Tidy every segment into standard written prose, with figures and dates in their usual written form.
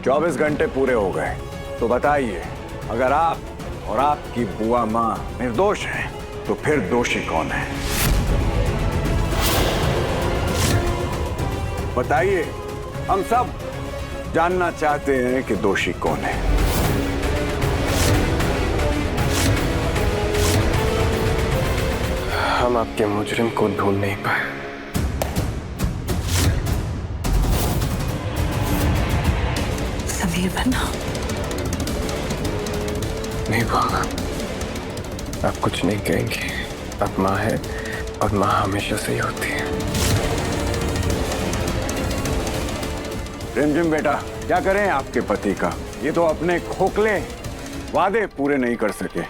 24 घंटे पूरे हो गए, तो बताइए, अगर आप और आपकी बुआ माँ निर्दोष हैं, तो फिर दोषी कौन है? बताइए, हम सब जानना चाहते हैं कि दोषी कौन है। हम आपके मुजरिम को ढूंढ नहीं पाए। समीर बना नहीं भागा, आप कुछ नहीं कहेंगे। आप माँ है और माँ हमेशा सही होती है। रिमझिम बेटा, क्या करें आपके पति का? ये तो अपने खोखले वादे पूरे नहीं कर सके।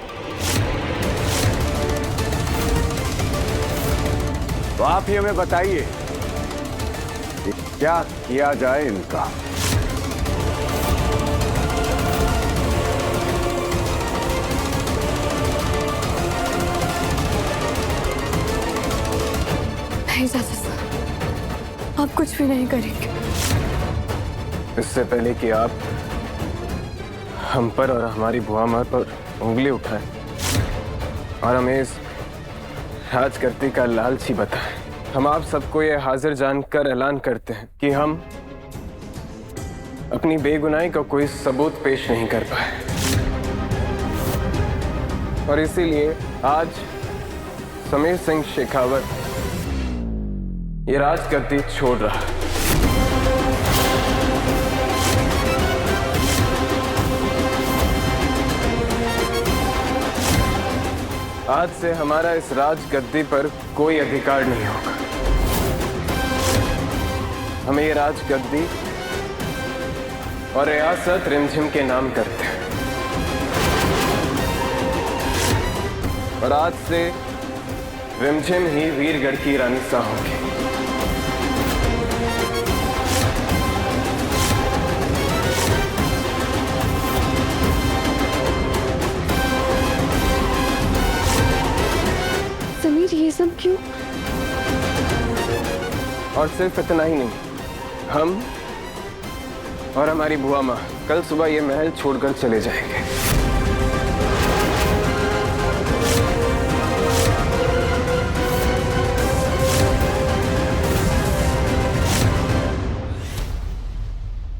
तो आप ही हमें बताइए कि क्या किया जाए इनका। नहीं चाचा साहब, आप कुछ भी नहीं करेंगे। इससे पहले कि आप हम पर और हमारी बुआ माँ पर उंगली उठाएं और हमें इस राजगद्दी का लालची बताएं, हम आप सबको ये हाजिर जानकर ऐलान करते हैं कि हम अपनी बेगुनाही का कोई सबूत पेश नहीं कर पाए और इसीलिए आज समीर सिंह शेखावत ये राजगद्दी छोड़ रहा है। आज से हमारा इस राजगद्दी पर कोई अधिकार नहीं होगा। हमें ये राजगद्दी और रियासत रिमझिम के नाम करते हैं और आज से रिमझिम ही वीरगढ़ की रानी सा होगी। समीर, ये सब क्यों? और सिर्फ इतना ही नहीं, हम और हमारी बुआ माँ कल सुबह ये महल छोड़कर चले जाएंगे।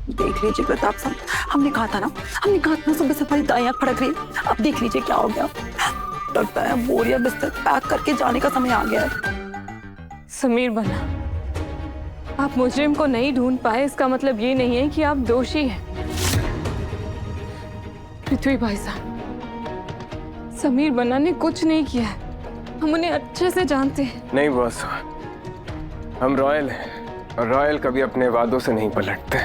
देख लीजिए प्रताप साहब, हमने कहा था ना सुबह सफाई दाएं आंख फड़क रही है। अब देख लीजिए क्या हो गया। लगता है बोरिया बिस्तर पैक करके जाने का समय आ गया है। समीर बना, आप मुजरिम को नहीं ढूंढ पाए, इसका मतलब ये नहीं है कि आप दोषी हैं। पृथ्वी भाई साहब, समीर बना ने कुछ नहीं किया है, हम उन्हें अच्छे से जानते हैं। नहीं बॉस, हम रॉयल हैं और रॉयल कभी अपने वादों से नहीं पलटते।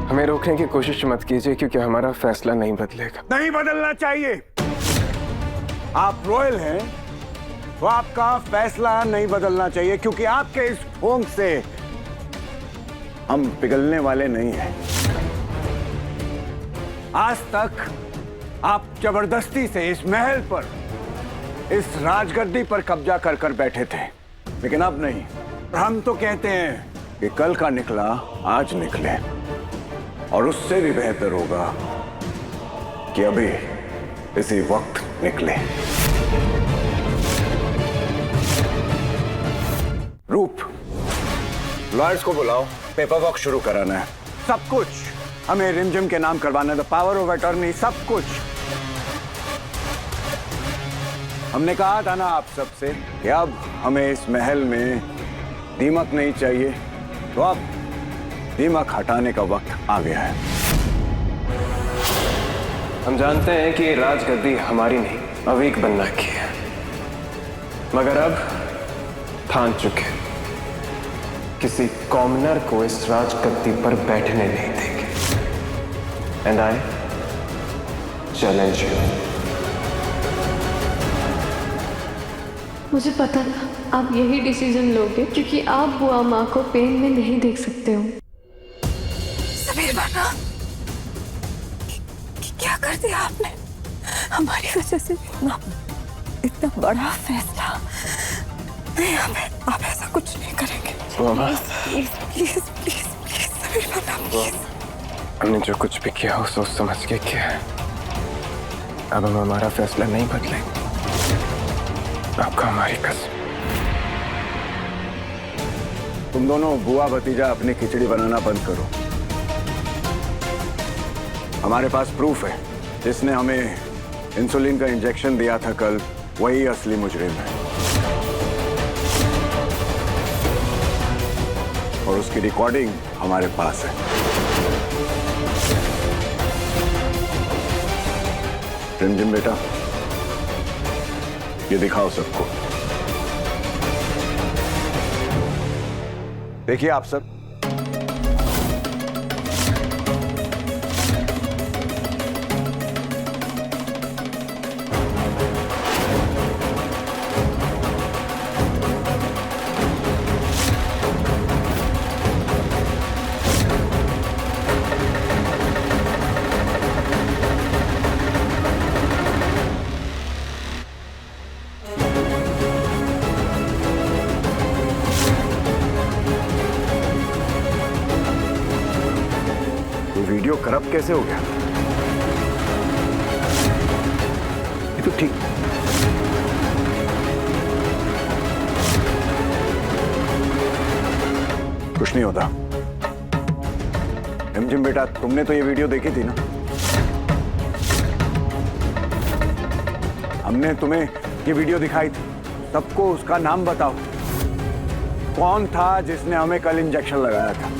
हमें रोकने की कोशिश मत कीजिए क्योंकि हमारा फैसला नहीं बदलेगा। नहीं बदलना चाहिए। आप रॉयल हैं तो आपका फैसला नहीं बदलना चाहिए, क्योंकि आपके इस फोंक से हम पिघलने वाले नहीं हैं। आज तक आप जबरदस्ती से इस महल पर, इस राजगद्दी पर कब्जा कर कर बैठे थे, लेकिन अब नहीं। हम तो कहते हैं कि कल का निकला आज निकले, और उससे भी बेहतर होगा कि अभी इसी वक्त निकले। रूप, लॉयर्स को बुलाओ, पेपर वर्क शुरू कराना है। सब कुछ हमें रिमझिम के नाम करवाना है, द पावर ऑफ अटॉर्नी, सब कुछ। हमने कहा था ना आप सबसे कि अब हमें इस महल में दीमक नहीं चाहिए, तो अब दीमक हटाने का वक्त आ गया है। हम जानते हैं कि राजगद्दी हमारी नहीं, अवीक बनना की है, मगर अब ठान चुके किसी कॉमनर को इस राजगद्दी पर बैठने नहीं देंगे। And I challenge you. मुझे पता था आप यही डिसीजन लोगे, क्योंकि आप बुआ माँ को पेन में नहीं देख सकते हो। समीर बना, क्या कर दिया आपने? हमारी वजह से इतना बड़ा फैसला। नहीं, आप ऐसा कुछ नहीं करेंगे। मामा, please please please please Sameer बना। बुआ, हमने जो कुछ भी किया वो सोच समझ के किया है। अब हम हमारा फैसला नहीं बदलेंगे। आपका हमारी कसम। तुम दोनों बुआ भतीजा अपनी खिचड़ी बनाना बंद करो। हमारे पास प्रूफ है, जिसने हमें इंसुलिन का इंजेक्शन दिया था कल, वही असली मुजरिम है और उसकी रिकॉर्डिंग हमारे पास है। रिमझिम बेटा, ये दिखाओ सबको। देखिए आप सब, वीडियो करप्ट कैसे हो गया? ये तो ठीक। कुछ नहीं होता। रिमझिम बेटा, तुमने तो ये वीडियो देखी थी ना? हमने तुम्हें ये वीडियो दिखाई थी। सबको उसका नाम बताओ। कौन था जिसने हमें कल इंजेक्शन लगाया था?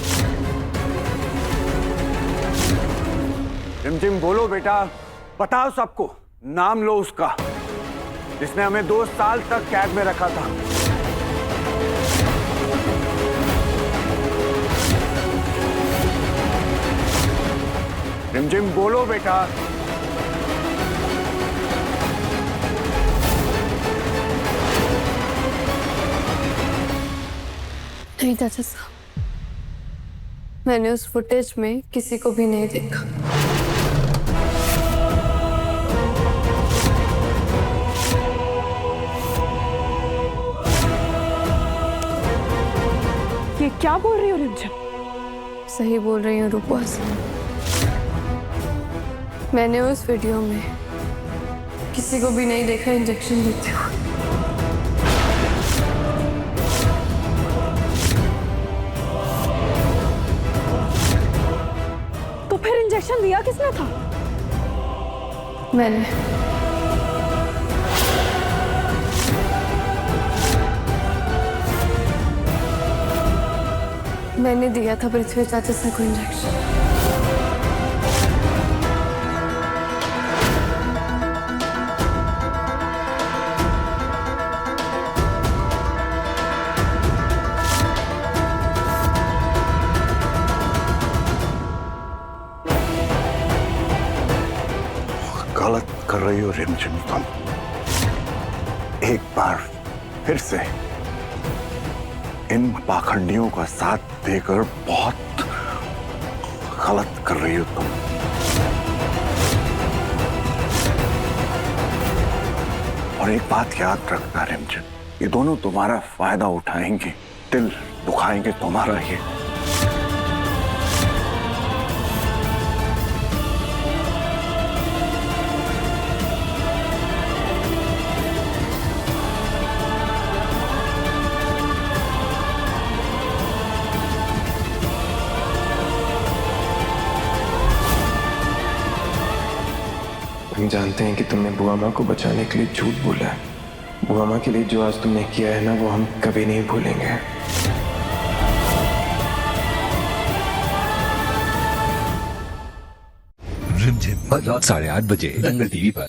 रिमझिम बोलो बेटा, बताओ सबको। नाम लो उसका, जिसने हमें 2 साल तक कैद में रखा था। रिमझिम बोलो बेटा। नहीं चाचा साहब, मैंने उस फुटेज में किसी को भी नहीं देखा। ये क्या बोल रही हो रिमझिम? सही बोल रही हूँ रूपवास। मैंने उस वीडियो में किसी को भी नहीं देखा इंजेक्शन देते हुए। तो फिर इंजेक्शन दिया किसने था? मैंने दिया था पृथ्वी चाचा से को इंजेक्शन। गलत कर रही हो रिमझिम तुम। एक बार फिर से इन पाखंडियों का साथ देकर बहुत गलत कर रही हो तुम। और एक बात याद रखना रिमझिम, ये दोनों तुम्हारा फायदा उठाएंगे, दिल दुखाएंगे तुम्हारा ये। हम जानते हैं कि तुमने बुआ माँ को बचाने के लिए झूठ बोला है। बुआ माँ के लिए जो आज तुमने किया है ना, वो हम कभी नहीं भूलेंगे। रिमझिम रात 8:30 बजे दंगल टीवी पर।